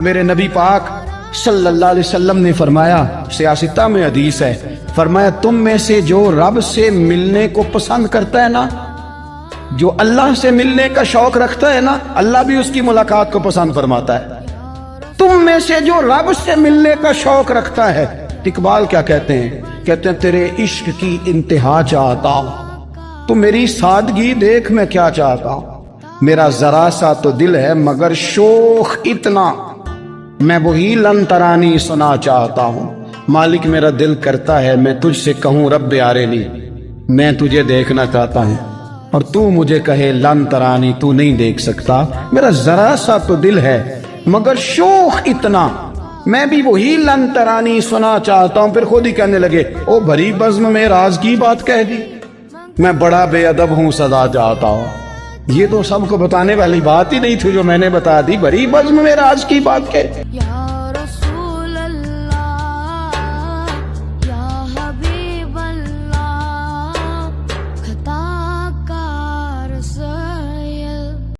میرے نبی پاک صلی اللہ علیہ وسلم نے فرمایا، سیاستہ میں حدیث ہے، فرمایا تم میں سے جو رب سے ملنے کو پسند کرتا ہے نا، جو اللہ سے ملنے کا شوق رکھتا ہے نا، اللہ بھی اس کی ملاقات کو پسند فرماتا ہے۔ تم میں سے جو رب سے ملنے کا شوق رکھتا ہے، اقبال کیا کہتے ہیں؟ کہتے ہیں تیرے عشق کی انتہا چاہتا ہوں، تو میری سادگی دیکھ میں کیا چاہتا ہوں، میرا ذرا سا تو دل ہے مگر شوق اتنا، میں وہی لن ترانی سنا چاہتا ہوں۔ مالک میرا دل کرتا ہے میں تجھ سے کہوں رب آرینی، میں تجھے دیکھنا چاہتا ہوں، اور تو مجھے کہے لن ترانی، تو نہیں دیکھ سکتا، میرا ذرا سا تو دل ہے مگر شوق اتنا، میں بھی وہی لن ترانی سنا چاہتا ہوں۔ پھر خود ہی کہنے لگے او بھری بزم میں راز کی بات کہہ دی، میں بڑا بے ادب ہوں سزا چاہتا ہوں۔ یہ تو سب کو بتانے والی بات ہی نہیں تھی جو میں نے بتا دی، بھری بزم میں راز کی بات کہہ